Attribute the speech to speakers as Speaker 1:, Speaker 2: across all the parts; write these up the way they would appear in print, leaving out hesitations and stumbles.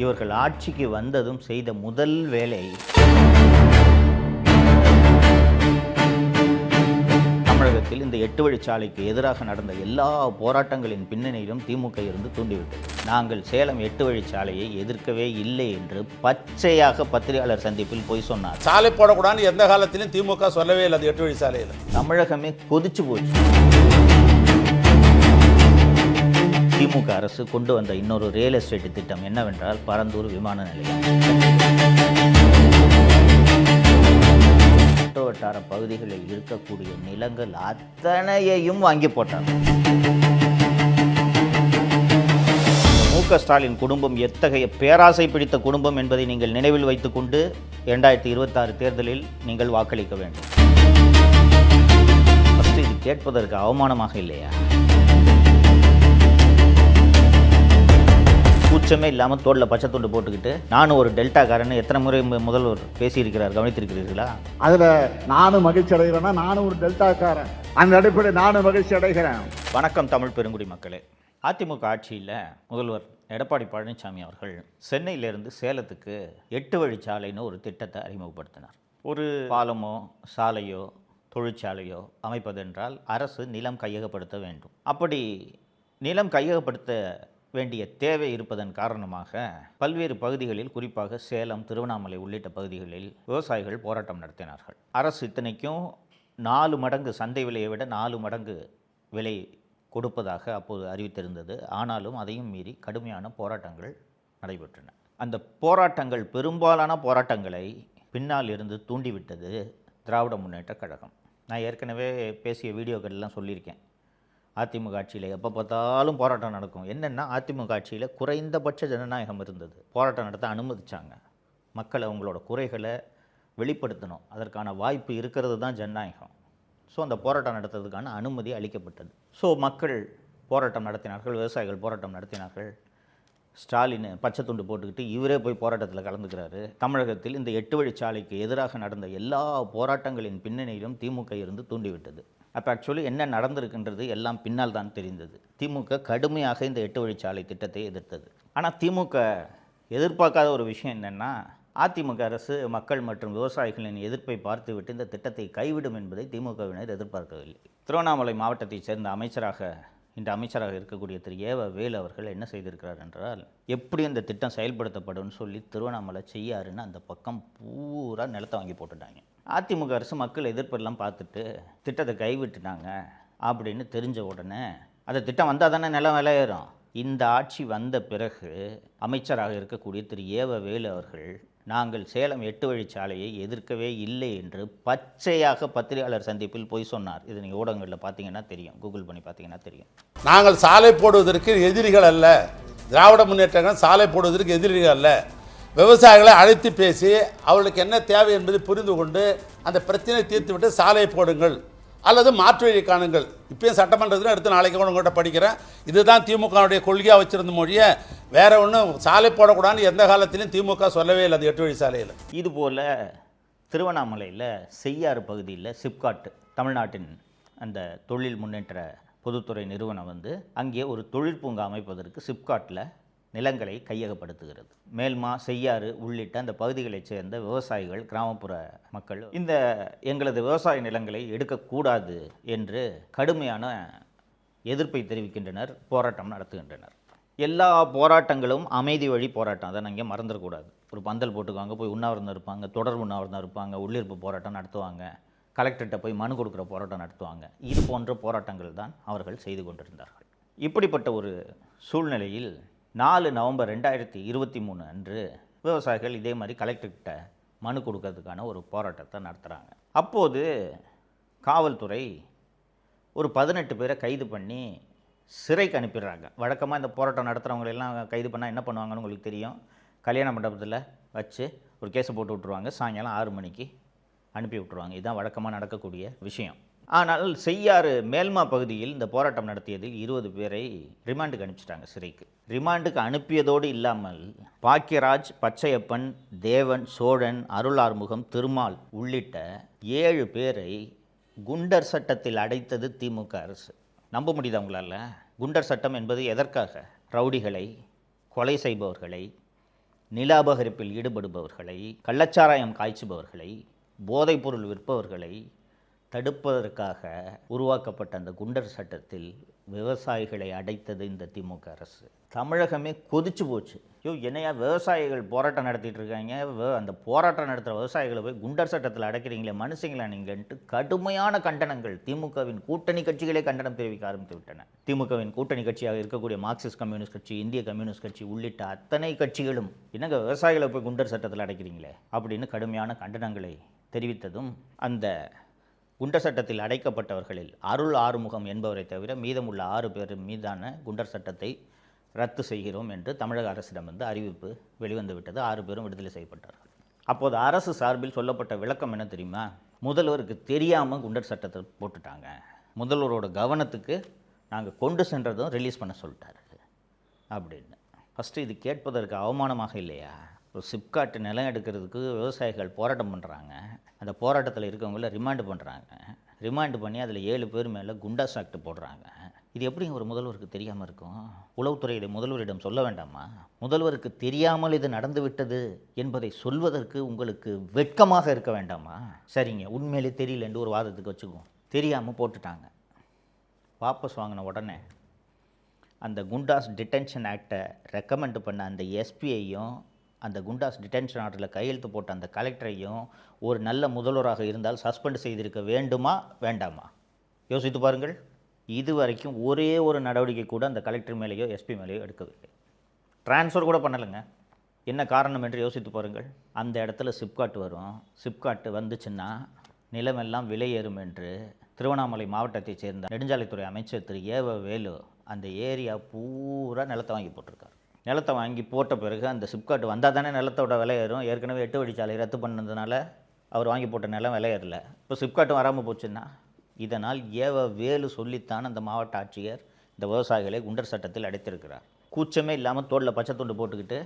Speaker 1: இவர்கள் ஆட்சிக்கு வந்ததும் செய்த முதல் வேலை தமிழகத்தில் இந்த 8 வழிச்சாலைக்கு எதிராக நடந்த எல்லா போராட்டங்களின் பின்னணியிலும் திமுக இருந்து தூண்டிவிட்டது. நாங்கள் சேலம் 8 வழிச்சாலையை எதிர்க்கவே இல்லை என்று பச்சையாக பத்திரிகையாளர் சந்திப்பில் போய் சொன்னார்.
Speaker 2: சாலை போடக்கூடாதுன்னு எந்த காலத்திலும் திமுக சொல்லவே இல்லை. அது 8 வழிச்சாலையில்
Speaker 1: தமிழகமே கொதிச்சு போச்சு. திமுக அரசு கொண்டு வந்த இன்னொரு ரியல் எஸ்டேட் திட்டம் என்னவென்றால் பரந்தூர் விமான நிலையம். சுற்றுவட்டார பகுதிகளில் இருக்கக்கூடிய நிலங்கள் அத்தனையையும் வாங்கி போட்டாங்க. மு.க. ஸ்டாலின் குடும்பம் எத்தகைய பேராசை பிடித்த குடும்பம் என்பதை நீங்கள் நினைவில் வைத்துக்கொண்டு 2026 தேர்தலில் நீங்கள் வாக்களிக்க வேண்டும். இது கேட்பதற்கு அவமானமாக இல்லையா? கூச்சமே இல்லாமல் தோளில் பச்சை துண்டு போட்டுக்கிட்டு நானும் ஒரு டெல்டாக்காரன்னு எத்தனை முறை முதல்வர் பேசியிருக்கிறார், கவனித்திருக்கிறீர்களா?
Speaker 3: அதில் நானும் மகிழ்ச்சி அடைகிறேன்னா நானும் ஒரு டெல்டாக்காரன், அந்த அடிப்படையில் நானும் மகிழ்ச்சி அடைகிறேன்.
Speaker 1: வணக்கம் தமிழ் பெருங்குடி மக்களே. அதிமுக ஆட்சியில் முதல்வர் எடப்பாடி பழனிசாமி அவர்கள் சென்னையிலிருந்து சேலத்துக்கு 8 வழிச்சாலைன்னு ஒரு திட்டத்தை அறிமுகப்படுத்தினார். ஒரு பாலமோ சாலையோ தொழிற்சாலையோ அமைப்பதென்றால் அரசு நிலம் கையகப்படுத்த வேண்டும். அப்படி நிலம் கையகப்படுத்த வேண்டிய தேவை இருப்பதன் காரணமாக பல்வேறு பகுதிகளில், குறிப்பாக சேலம், திருவண்ணாமலை உள்ளிட்ட பகுதிகளில் விவசாயிகள் போராட்டம் நடத்தினார்கள். அரசு இத்தனைக்கும் 4 மடங்கு சந்தை விலையை விட 4 மடங்கு விலை கொடுப்பதாக அப்போது அறிவித்திருந்தது. ஆனாலும் அதையும் மீறி கடுமையான போராட்டங்கள் நடைபெற்றன. அந்த போராட்டங்கள், பெரும்பாலான போராட்டங்களை பின்னால் இருந்து தூண்டிவிட்டது திராவிட முன்னேற்ற கழகம். நான் ஏற்கனவே பேசிய வீடியோக்கள்லாம் சொல்லியிருக்கேன். அதிமுக ஆட்சியில் எப்போ பார்த்தாலும் போராட்டம் நடக்கும். என்னென்னா, அதிமுக ஆட்சியில் குறைந்தபட்ச ஜனநாயகம் இருந்தது. போராட்டம் நடத்த அனுமதிச்சாங்க. மக்களை அவங்களோட குறைகளை வெளிப்படுத்தணும், அதற்கான வாய்ப்பு இருக்கிறது தான் ஜனநாயகம். ஸோ அந்த போராட்டம் நடத்துறதுக்கான அனுமதி அளிக்கப்பட்டது. ஸோ மக்கள் போராட்டம் நடத்தினார்கள், விவசாயிகள் போராட்டம் நடத்தினார்கள். ஸ்டாலின் பச்சை துண்டு போட்டுக்கிட்டு இவரே போய் போராட்டத்தில் கலந்துக்கிறாரு. தமிழகத்தில் இந்த 8 வழிச்சாலைக்கு எதிராக நடந்த எல்லா போராட்டங்களின் பின்னணியிலும் திமுக இருந்து தூண்டிவிட்டது. அப்போ ஆக்சுவலி என்ன நடந்திருக்குன்றது எல்லாம் பின்னால் தான் தெரிந்தது. திமுக கடுமையாக இந்த 8 வழிச்சாலை திட்டத்தை எதிர்த்தது. ஆனால் திமுக எதிர்பார்க்காத ஒரு விஷயம் என்னென்னா, அதிமுக அரசு மக்கள் மற்றும் விவசாயிகளின் எதிர்ப்பை பார்த்துவிட்டு இந்த திட்டத்தை கைவிடும் என்பதை திமுகவினர் எதிர்பார்க்கவில்லை. திருவண்ணாமலை மாவட்டத்தைச் சேர்ந்த இன்று அமைச்சராக இருக்கக்கூடிய திரு ஏவ வேலு அவர்கள் என்ன செய்திருக்கிறார் என்றால், எப்படி அந்த திட்டம் செயல்படுத்தப்படும் சொல்லி திருவண்ணாமலை செய்யாருன்னு அந்த பக்கம் பூரா நிலத்தை வாங்கி போட்டுட்டாங்க. அதிமுக அரசு மக்கள் எதிர்ப்பெல்லாம் பார்த்துட்டு திட்டத்தை கைவிட்டுட்டாங்க அப்படின்னு தெரிஞ்ச உடனே, அந்த திட்டம் வந்தால் தானே நிலம் விலையேறும். இந்த ஆட்சி வந்த பிறகு அமைச்சராக இருக்கக்கூடிய திரு ஏவ வேலு அவர்கள் நாங்கள் சேலம் 8 வழிச்சாலையை எதிர்க்கவே இல்லை என்று பச்சையாக பத்திரிகையாளர் சந்திப்பில் போய் சொன்னார். இது நீங்கள் ஊடகங்களில் பார்த்தீங்கன்னா தெரியும், கூகுள் பண்ணி பார்த்தீங்கன்னா தெரியும்.
Speaker 2: நாங்கள் சாலை போடுவதற்கு எதிரிகள் அல்ல, திராவிட முன்னேற்றங்கள் சாலை போடுவதற்கு எதிரிகள் அல்ல. விவசாயிகளை அழைத்து பேசி அவர்களுக்கு என்ன தேவை என்பதை புரிந்து கொண்டு அந்த பிரச்சனையை தீர்த்துவிட்டு சாலை போடுங்கள் அல்லது மாற்று வழி காணுங்கள். இப்போயும் சட்டமன்றத்தில் எடுத்து நாளைக்கு உங்கள்கிட்ட படிக்கிறேன். இதுதான் திமுகவுடைய கொள்கையாக வச்சிருந்த மொழியை, வேற ஒன்றும் சாலை போடக்கூடாதுன்னு எந்த காலத்திலும் திமுக சொல்லவே இல்லை. அது 8 வழிச்சாலையில்
Speaker 1: இதுபோல் திருவண்ணாமலையில் செய்யாறு பகுதியில் சிப்காட், தமிழ்நாட்டின் அந்த தொழில் முன்னேற்ற பொதுத்துறை நிறுவனம் அங்கே ஒரு தொழிற்பூங்கா அமைப்பதற்கு சிப்காட்டில் நிலங்களை கையகப்படுத்துகிறது. மேல்மா, செய்யாறு உள்ளிட்ட அந்த பகுதிகளைச் சேர்ந்த விவசாயிகள், கிராமப்புற மக்கள் இந்த எங்களது விவசாய நிலங்களை எடுக்கக்கூடாது என்று கடுமையான எதிர்ப்பை தெரிவிக்கின்றனர், போராட்டம் நடத்துகின்றனர். எல்லா போராட்டங்களும் அமைதி வழி போராட்டம், அதை நீங்கள் மறந்துடக்கூடாது. ஒரு பந்தல் போட்டுக்குவாங்க, போய் உண்ணாவிரதம் இருப்பாங்க, தொடர் உண்ணாவிரதம் இருப்பாங்க, உள்ளிருப்பு போராட்டம் நடத்துவாங்க, கலெக்டர்கிட்ட போய் மனு கொடுக்குற போராட்டம் நடத்துவாங்க. இது போன்ற போராட்டங்கள் தான் அவர்கள் செய்து கொண்டிருந்தார்கள். இப்படிப்பட்ட ஒரு சூழ்நிலையில் 4 நவம்பர் 2023 அன்று விவசாயிகள் இதே மாதிரி கலெக்டர்கிட்ட மனு கொடுக்கறதுக்கான ஒரு போராட்டத்தை நடத்துகிறாங்க. அப்போது காவல்துறை ஒரு 18 பேரை கைது பண்ணி சிறைக்கு அனுப்பிடுறாங்க. வழக்கமாக இந்த போராட்டம் நடத்துகிறவங்களெல்லாம் கைது பண்ணால் என்ன பண்ணுவாங்கன்னு உங்களுக்கு தெரியும். கல்யாண மண்டபத்தில் வச்சு ஒரு கேஸை போட்டு விட்ருவாங்க, சாயங்காலம் 6 மணிக்கு அனுப்பி விட்ருவாங்க. இதுதான் வழக்கமாக நடக்கக்கூடிய விஷயம். ஆனால் செய்யாறு மேல்மா பகுதியில் இந்த போராட்டம் நடத்தியதில் 20 பேரை ரிமாண்டுக்கு அனுப்பிச்சிட்டாங்க, சிறைக்கு. ரிமாண்டுக்கு அனுப்பியதோடு இல்லாமல் பாக்கியராஜ், பச்சையப்பன், தேவன், சோழன், அருள் ஆறுமுகம், திருமால் உள்ளிட்ட 7 பேரை குண்டர் சட்டத்தில் அடைத்தது திமுக அரசு. நம்ப முடியுதா உங்களால்? குண்டர் சட்டம் என்பது எதற்காக? ரவுடிகளை, கொலை செய்பவர்களை, நில அபகரிப்பில் ஈடுபடுபவர்களை, கள்ளச்சாராயம் காய்ச்சுபவர்களை, போதைப்பொருள் விற்பவர்களை தடுப்பதற்காக உருவாக்கப்பட்ட அந்த குண்டர் சட்டத்தில் விவசாயிகளை அடைத்தது இந்த திமுக அரசு. தமிழகமே கொதிச்சு போச்சு. என்னையா விவசாயிகள் போராட்டம் நடத்திட்டு இருக்காங்க, அந்த போராட்டம் நடத்துகிற விவசாயிகளை போய் குண்டர் சட்டத்தில் அடைக்கிறீங்களே, மனுஷங்களா நீங்கள்ட்டு கடுமையான கண்டனங்கள் திமுகவின் கூட்டணி கட்சிகளே கண்டனம் தெரிவிக்க ஆரம்பித்து விட்டன. திமுகவின் கூட்டணி கட்சியாக இருக்கக்கூடிய மார்க்சிஸ்ட் கம்யூனிஸ்ட் கட்சி, இந்திய கம்யூனிஸ்ட் கட்சி உள்ளிட்ட அத்தனை கட்சிகளும் என்னங்க விவசாயிகளை போய் குண்டர் சட்டத்தில் அடைக்கிறீங்களே அப்படின்னு கடுமையான கண்டனங்களை தெரிவித்ததும் அந்த குண்டர் சட்டத்தில் அடைக்கப்பட்டவர்களில் அருள் ஆறுமுகம் என்பவரை தவிர மீதமுள்ள 6 பேர் மீதான குண்டர் சட்டத்தை ரத்து செய்கிறோம் என்று தமிழக அரசிடமிருந்து அறிவிப்பு வெளிவந்து விட்டது. 6 பேரும் விடுதலை செய்யப்பட்டார்கள். அப்போது அரசு சார்பில் சொல்லப்பட்ட விளக்கம் என்ன தெரியுமா? முதல்வருக்கு தெரியாமல் குண்டர் சட்டத்தை போட்டுட்டாங்க, முதல்வரோட கவனத்துக்கு நாங்கள் கொண்டு சென்றதும் ரிலீஸ் பண்ண சொல்லிட்டாரு அப்படின்னு. ஃபஸ்ட்டு இது கேட்பதற்கு அவமானமாக இல்லையா? ஒரு சிப்காட் நிலம் எடுக்கிறதுக்கு விவசாயிகள் போராட்டம் பண்ணுறாங்க, அந்த போராட்டத்தில் இருக்கவங்கள ரிமாண்டு பண்ணுறாங்க, ரிமாண்டு பண்ணி அதில் 7 பேர் மேலே குண்டாஸ் ஆக்ட் போடுறாங்க. இது எப்படி ஒரு முதல்வருக்கு தெரியாமல் இருக்கும்? உளவுத்துறை இதை முதல்வரிடம் சொல்ல வேண்டாமா? முதல்வருக்கு தெரியாமல் இது நடந்து விட்டது என்பதை சொல்வதற்கு உங்களுக்கு வெட்கமாக இருக்க வேண்டாமா? சரிங்க, உண்மையிலே தெரியல என்று ஒரு வாதத்துக்கு வச்சுக்குவோம். தெரியாமல் போட்டுட்டாங்க. வாபஸ் வாங்கின உடனே அந்த குண்டாஸ் டிடென்ஷன் ஆக்டை ரெக்கமெண்ட் பண்ண அந்த எஸ்பியையும் அந்த குண்டாஸ் டிடென்ஷன் ஆர்டரில் கையெழுத்து போட்ட அந்த கலெக்டரையும் ஒரு நல்ல முதல்வராக இருந்தால் சஸ்பெண்ட் செய்திருக்க வேண்டுமா வேண்டாமா? யோசித்து பாருங்கள். இதுவரைக்கும் ஒரே ஒரு நடவடிக்கை கூட அந்த கலெக்டர் மேலேயோ எஸ்பி மேலேயோ எடுக்கவில்லை. ட்ரான்ஸ்ஃபர் கூட பண்ணலைங்க. என்ன காரணம் என்று யோசித்து பாருங்கள். அந்த இடத்துல சிப்காட் வரும். சிப்காட் வந்துச்சுன்னா நிலமெல்லாம் விலை ஏறும் என்று திருவண்ணாமலை மாவட்டத்தைச் சேர்ந்த நெடுஞ்சாலைத்துறை அமைச்சர் திரு வேலு அந்த ஏரியா பூரா நிலத்தை வாங்கி போட்டிருக்காரு. நிலத்தை வாங்கி போட்ட பிறகு அந்த சிப்காட் வந்தால் தானே நிலத்தோட விலை ஏறும். ஏற்கனவே 8 வழிச்சாலை ரத்து பண்ணதுனால அவர் வாங்கி போட்ட நிலம் விலை ஏறல. இப்போ சிப்காட்டும் வராமல் போச்சுன்னா இதனால் வேலு சொல்லித்தான் அந்த மாவட்ட ஆட்சியர் இந்த விவசாயிகளை குண்டர் சட்டத்தில் அடைத்திருக்கிறார். கூச்சமே இல்லாமல் தோளில் பச்சை துண்டு போட்டுக்கிட்டு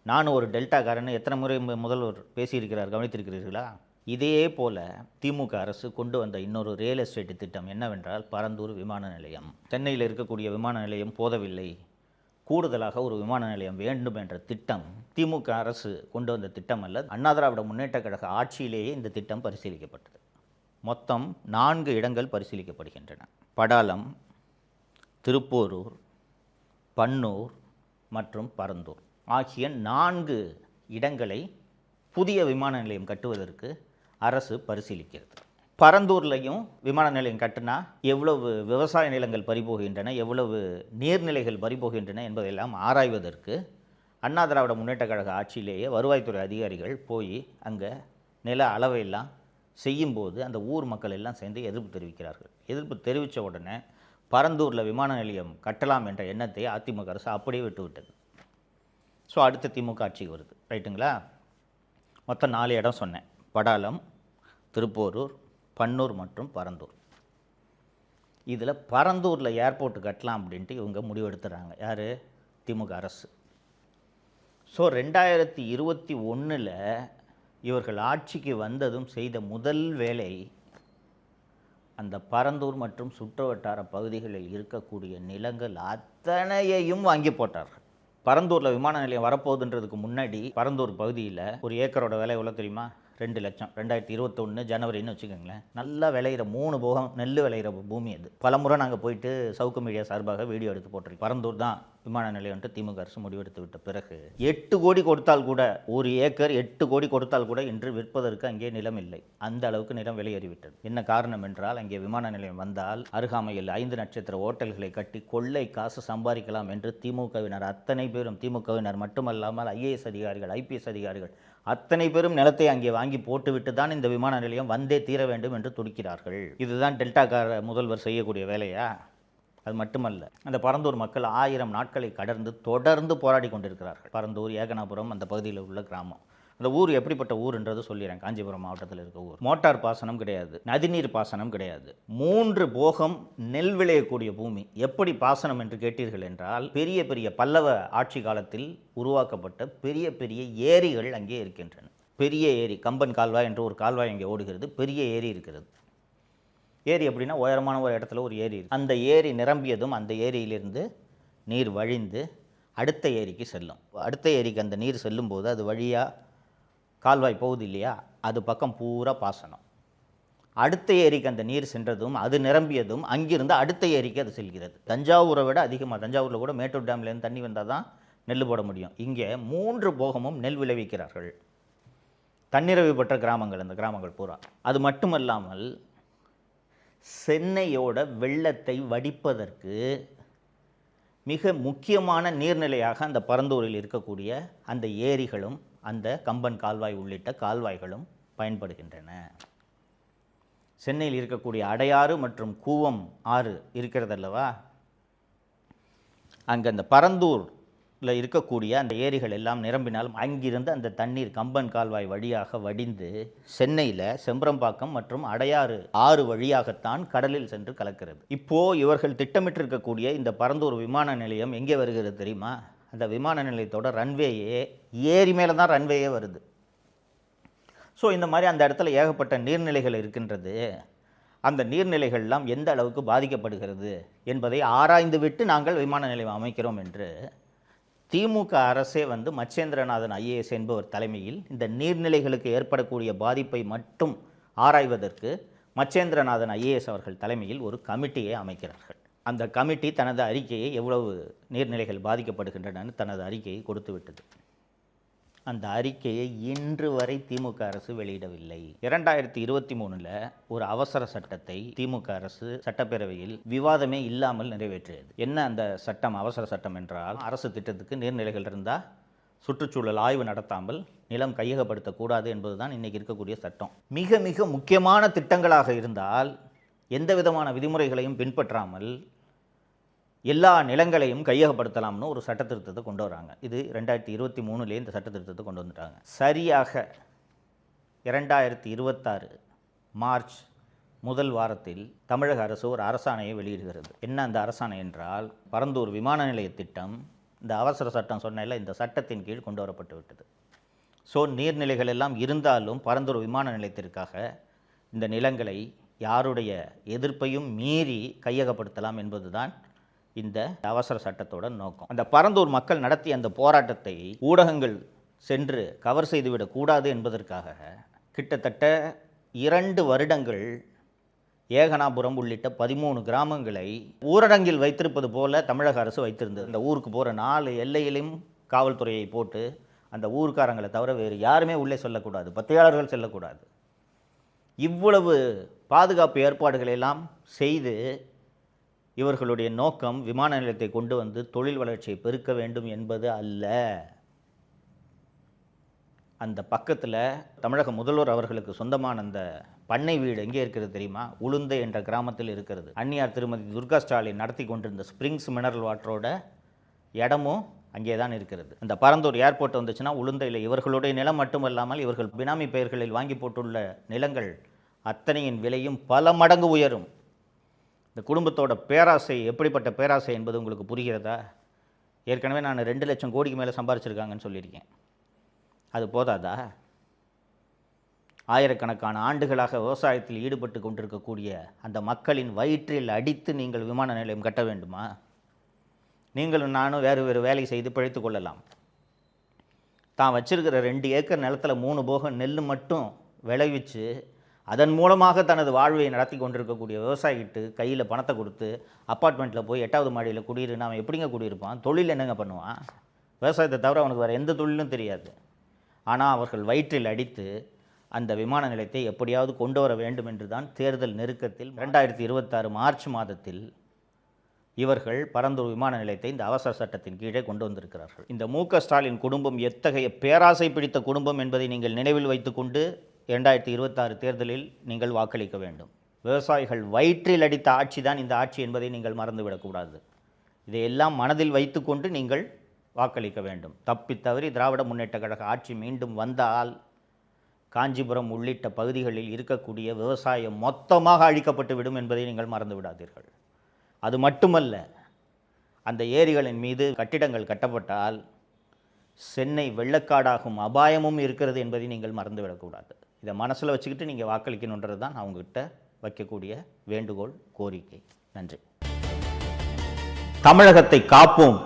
Speaker 1: நானும் ஒரு டெல்டாக்காரன்னு எத்தனை முறை முதல்வர் பேசியிருக்கிறார், கவனித்திருக்கிறீர்களா? இதே போல் திமுக அரசு கொண்டு வந்த இன்னொரு ரியல் எஸ்டேட் திட்டம் என்னவென்றால் பரந்தூர் விமான நிலையம். சென்னையில் இருக்கக்கூடிய விமான நிலையம் போதவில்லை, கூடுதலாக ஒரு விமான நிலையம் வேண்டும் என்ற திட்டம் திமுக அரசு கொண்டு வந்த திட்டம் அல்ல. அண்ணா திராவிட முன்னேற்றக் கழக ஆட்சியிலேயே இந்த திட்டம் பரிசீலிக்கப்பட்டது. மொத்தம் 4 இடங்கள் பரிசீலிக்கப்படுகின்றன. படாலம், திருப்போரூர், பன்னூர் மற்றும் பரந்தூர் ஆகிய 4 இடங்களை புதிய விமான நிலையம் கட்டுவதற்கு அரசு பரிசீலிக்கிறது. பரந்தூர்லையும் விமான நிலையம் கட்டினா எவ்வளவு விவசாய நிலங்கள் பறிபோகின்றன, எவ்வளவு நீர்நிலைகள் பறிபோகின்றன என்பதையெல்லாம் ஆராய்வதற்கு அண்ணா திராவிட முன்னேற்றக் கழக ஆட்சியிலேயே வருவாய்த்துறை அதிகாரிகள் போய் அங்கே நில அளவையெல்லாம் செய்யும்போது அந்த ஊர் மக்கள் எல்லாம் சேர்ந்து எதிர்ப்பு தெரிவிக்கிறார்கள். எதிர்ப்பு தெரிவித்த உடனே பரந்தூரில் விமான நிலையம் கட்டலாம் என்ற எண்ணத்தை அதிமுக அரசு அப்படியே விட்டுவிட்டது. ஸோ அடுத்த திமுக ஆட்சிக்கு வருது, ரைட்டுங்களா? மொத்தம் 4 இடம் சொன்னேன். படாலம், திருப்போரூர், பன்னூர் மற்றும் பரந்தூர். இதில் பரந்தூரில் ஏர்போர்ட்டு கட்டலாம் அப்படின்ட்டு இவங்க முடிவெடுத்துறாங்க. யார்? திமுக அரசு. ஸோ 2021 இவர்கள் ஆட்சிக்கு வந்ததும் செய்த முதல் வேலை அந்த பரந்தூர் மற்றும் சுற்றுவட்டார பகுதிகளில் இருக்கக்கூடிய நிலங்கள் அத்தனையையும் வாங்கி போட்டார்கள். பரந்தூரில் விமான நிலையம் வரப்போகுதுன்றதுக்கு முன்னாடி பரந்தூர் பகுதியில் ஒரு ஏக்கரோட விலை எவ்வளோ தெரியுமா? 2 லட்சம். 2021 ஜனவரின்னு வச்சுக்கோங்களேன். நல்லா விளையிற 3 போகம் நெல் விளையிற பூமி அது. பலமுறை நாங்கள் போயிட்டு சவுக்கு மீடியா சார்பாக வீடியோ எடுத்து போட்டிருக்கோம். பரந்தூர் தான் விமான நிலையம்ட்டு திமுக அரசு முடிவெடுத்து விட்ட பிறகு 8 கோடி கொடுத்தால் கூட, ஒரு ஏக்கர் 8 கோடி கொடுத்தால் கூட இன்று விற்பதற்கு அங்கே நிலம் இல்லை. அந்த அளவுக்கு நிலம் விலையேறிவிட்டது. என்ன காரணம் என்றால் அங்கே விமான நிலையம் வந்தால் அருகாமையில் 5 நட்சத்திர ஓட்டல்களை கட்டி கொள்ளை காசு சம்பாதிக்கலாம் என்று திமுகவினர் அத்தனை பேரும், திமுகவினர் மட்டுமல்லாமல் IAS அதிகாரிகள், IPS அதிகாரிகள் அத்தனை பேரும் நிலத்தை அங்கே வாங்கி போட்டுவிட்டு தான் இந்த விமான நிலையம் வந்தே தீர வேண்டும் என்று துடிக்கிறார்கள். இதுதான் டெல்டாக்கார முதல்வர் செய்யக்கூடிய வேலையா? அது மட்டுமல்ல, அந்த பரந்தூர் மக்கள் 1000 நாட்களை கடந்து தொடர்ந்து போராடி கொண்டிருக்கிறார்கள். பரந்தூர், ஏகனாபுரம் அந்த பகுதியில் உள்ள கிராமம். அந்த ஊர் எப்படிப்பட்ட ஊர்ன்றது சொல்லிடுறேன். காஞ்சிபுரம் மாவட்டத்தில் இருக்க ஊர். மோட்டார் பாசனம் கிடையாது, நதிநீர் பாசனம் கிடையாது, 3 போகம் நெல் விளையக்கூடிய பூமி. எப்படி பாசனம் என்று கேட்டீர்கள் என்றால், பெரிய பெரிய பல்லவ ஆட்சி காலத்தில் உருவாக்கப்பட்ட பெரிய பெரிய ஏரிகள் அங்கே இருக்கின்றன. பெரிய ஏரி, கம்பன் கால்வாய் என்று ஒரு கால்வாய் அங்கே ஓடுகிறது. பெரிய ஏரி இருக்கிறது. ஏரி அப்படின்னா உயரமான ஒரு இடத்துல ஒரு ஏரி இருக்குது. அந்த ஏரி நிரம்பியதும் அந்த ஏரியிலிருந்து நீர் வழிந்து அடுத்த ஏரிக்கு செல்லும். அடுத்த ஏரிக்கு அந்த நீர் செல்லும்போது அது வழியாக கால்வாய் போகுது இல்லையா, அது பக்கம் பூரா பாசனம். அடுத்த ஏரிக்கு அந்த நீர் சென்றதும் அது நிரம்பியதும் அங்கிருந்து அடுத்த ஏரிக்கு அது செல்கிறது. தஞ்சாவூரை விட அதிகமாக, தஞ்சாவூரில் கூட மேட்டூர் டேம்லேருந்து தண்ணி வந்தால் தான் நெல் போட முடியும். இங்கே 3 போகமும் நெல் விளைவிக்கிறார்கள். தன்னிறைவு பெற்ற கிராமங்கள் அந்த கிராமங்கள் பூரா. அது மட்டுமல்லாமல் சென்னையோட வெள்ளத்தை வடிப்பதற்கு மிக முக்கியமான நீர்நிலையாக அந்த பரந்தூரில் இருக்கக்கூடிய அந்த ஏரிகளும் அந்த கம்பன் கால்வாய் உள்ளிட்ட கால்வாய்களும் பயன்படுகின்றன. சென்னையில் இருக்கக்கூடிய அடையாறு மற்றும் கூவம் ஆறு இருக்கிறதல்லவா, அங்கே அந்த பரந்தூரில் இருக்கக்கூடிய அந்த ஏரிகள் எல்லாம் நிரம்பினாலும் அங்கிருந்து அந்த தண்ணீர் கம்பன் கால்வாய் வழியாக வடிந்து சென்னையில் செம்பரம்பாக்கம் மற்றும் அடையாறு ஆறு வழியாகத்தான் கடலில் சென்று கலக்கிறது. இப்போது இவர்கள் திட்டமிட்டிருக்கக்கூடிய இந்த பரந்தூர் விமான நிலையம் எங்கே வருகிறது தெரியுமா? அந்த விமான நிலையத்தோட ரன்வேயே ஏரி மேலே தான் ரன்வேயே வருது. ஸோ இந்த மாதிரி அந்த இடத்துல ஏகப்பட்ட நீர்நிலைகள் இருக்கின்றது. அந்த நீர்நிலைகள்லாம் எந்த அளவுக்கு பாதிக்கப்படுகிறது என்பதை ஆராய்ந்து விட்டு நாங்கள் விமான நிலையம் அமைக்கிறோம் என்று திமுக அரசே மச்சேந்திரநாதன் ஐஏஎஸ் என்பவர் தலைமையில் இந்த நீர்நிலைகளுக்கு ஏற்படக்கூடிய பாதிப்பை மட்டும் ஆராய்வதற்கு மச்சேந்திரநாதன் ஐஏஎஸ் அவர்கள் தலைமையில் ஒரு கமிட்டியை அமைக்கிறார்கள். அந்த கமிட்டி தனது அறிக்கையை எவ்வளவு நீர்நிலைகள் பாதிக்கப்படுகின்றன தனது அறிக்கையை கொடுத்து விட்டது. அந்த அறிக்கையை இன்று வரை திமுக அரசு வெளியிடவில்லை. 2023 ஒரு அவசர சட்டத்தை திமுக அரசு சட்டப்பேரவையில் விவாதமே இல்லாமல் நிறைவேற்றியது. என்ன அந்த சட்டம்? அவசர சட்டம் என்றால், அரசு திட்டத்துக்கு நீர்நிலைகள் இருந்தால் சுற்றுச்சூழல் ஆய்வு நடத்தாமல் நிலம் கையகப்படுத்தக்கூடாது என்பதுதான் இன்றைக்கி இருக்கக்கூடிய சட்டம். மிக மிக முக்கியமான திட்டங்களாக இருந்தால் எந்த விதமான விதிமுறைகளையும் பின்பற்றாமல் எல்லா நிலங்களையும் கையகப்படுத்தலாம்னு ஒரு சட்ட திருத்தத்தை கொண்டு வராங்க. இது 2023 இந்த சட்ட திருத்தத்தை கொண்டு வந்துட்டாங்க. சரியாக 2026 மார்ச் முதல் வாரத்தில் தமிழக அரசு ஒரு அரசாணையை வெளியிடுகிறது. என்ன அந்த அரசாணை என்றால், பரந்தூர் விமான நிலைய திட்டம் இந்த அவசர சட்டம் சொன்ன இந்த சட்டத்தின் கீழ் கொண்டு வரப்பட்டு விட்டது. ஸோ நீர்நிலைகள் எல்லாம் இருந்தாலும் பரந்தூர் விமான நிலையத்திற்காக இந்த நிலங்களை யாருடைய எதிர்ப்பையும் மீறி கையகப்படுத்தலாம் என்பதுதான் இந்த அவசர சட்டத்தோட நோக்கம். அந்த பரந்தூர் மக்கள் நடத்திய அந்த போராட்டத்தை ஊடகங்கள் சென்று கவர் செய்துவிடக்கூடாது என்பதற்காக கிட்டத்தட்ட 2 வருடங்கள் ஏகனாபுரம் உள்ளிட்ட 13 கிராமங்களை ஊரடங்கில் வைத்திருப்பது போல தமிழக அரசு வைத்திருந்தது. அந்த ஊருக்கு போகிற 4 எல்லையிலும் காவல்துறையை போட்டு அந்த ஊர்க்காரங்களை தவிர வேறு யாருமே உள்ளே செல்லக்கூடாது, பத்திரிகையாளர்கள் செல்லக்கூடாது. இவ்வளவு பாதுகாப்பு ஏற்பாடுகளை எல்லாம் செய்து இவர்களுடைய நோக்கம் விமான நிலையத்தை கொண்டு வந்து தொழில் வளர்ச்சியை பெருக்க வேண்டும் என்பது அல்ல. அந்த பக்கத்தில் தமிழக முதல்வர் அவர்களுக்கு சொந்தமான அந்த பண்ணை வீடு எங்கே இருக்கிறது தெரியுமா? உளுந்தை என்ற கிராமத்தில் இருக்கிறது. அந்நியார் திருமதி துர்கா ஸ்டாலின் நடத்தி கொண்டிருந்த ஸ்ப்ரிங்ஸ் மினரல் வாட்டரோட இடமும் அங்கே தான் இருக்கிறது. அந்த பரந்தூர் ஏர்போர்ட் வந்துச்சுன்னா உளுந்தையில் இவர்களுடைய நிலம் மட்டுமல்லாமல் இவர்கள் பினாமி பெயர்களில் வாங்கி போட்டுள்ள நிலங்கள் அத்தனையின் விலையும் பல மடங்கு உயரும். இந்த குடும்பத்தோட பேராசை எப்படிப்பட்ட பேராசை என்பது உங்களுக்கு புரிகிறதா? ஏற்கனவே நான் 2 லட்சம் கோடிக்கு மேலே சம்பாரிச்சிருக்காங்கன்னு சொல்லியிருக்கேன். அது போதாதா? ஆயிரக்கணக்கான ஆண்டுகளாக விவசாயத்தில் ஈடுபட்டு கொண்டிருக்கக்கூடிய அந்த மக்களின் வயிற்றில் அடித்து நீங்கள் விமான நிலையம் கட்ட வேண்டுமா? நீங்களும் நானும் வேறு வேறு வேலை செய்து பிழைத்து கொள்ளலாம். தான் வச்சிருக்கிற 2 ஏக்கர் நிலத்தில் 3 போகம் நெல் மட்டும் விளைவிச்சு அதன் மூலமாக தனது வாழ்வை நடத்தி கொண்டிருக்கக்கூடிய விவசாயிகிட்டு கையில் பணத்தை கொடுத்து அப்பார்ட்மெண்ட்டில் போய் 8வது மாடியில் குடியிருன்னு அவன் எப்படிங்க குடியிருப்பான்? தொழில் என்னங்க பண்ணுவான்? விவசாயத்தை தவிர அவனுக்கு வேறு எந்த தொழிலும் தெரியாது. ஆனால் அவர்கள் வயிற்றில் அடித்து அந்த விமான நிலையத்தை எப்படியாவது கொண்டு வர வேண்டும் என்று தான் தேர்தல் நெருக்கத்தில் 2026 மார்ச் மாதத்தில் இவர்கள் பரந்தூர் விமான நிலையத்தை இந்த அவசர சட்டத்தின் கீழே கொண்டு வந்திருக்கிறார்கள். இந்த மு.க. ஸ்டாலின் குடும்பம் எத்தகைய பேராசை பிடித்த குடும்பம் என்பதை நீங்கள் நினைவில் வைத்துக்கொண்டு 2026 தேர்தலில் நீங்கள் வாக்களிக்க வேண்டும். விவசாயிகள் வயிற்றில் அடித்த ஆட்சி தான் இந்த ஆட்சி என்பதை நீங்கள் மறந்துவிடக்கூடாது. இதையெல்லாம் மனதில் வைத்துக்கொண்டு நீங்கள் வாக்களிக்க வேண்டும். தப்பித்தவறி திராவிட முன்னேற்ற கழக ஆட்சி மீண்டும் வந்தால் காஞ்சிபுரம் உள்ளிட்ட பகுதிகளில் இருக்கக்கூடிய விவசாயம் மொத்தமாக அழிக்கப்பட்டு விடும் என்பதை நீங்கள் மறந்து விடாதீர்கள். அது மட்டுமல்ல, அந்த ஏரிகளின் மீது கட்டிடங்கள் கட்டப்பட்டால் சென்னை வெள்ளக்காடாகும் அபாயமும் இருக்கிறது என்பதை நீங்கள் மறந்துவிடக்கூடாது. இதை மனசில் வச்சுக்கிட்டு நீங்கள் வாக்களிக்கணுன்றது தான் அவங்ககிட்ட வைக்கக்கூடிய வேண்டுகோள், கோரிக்கை. நன்றி. தமிழகத்தை காப்போம்.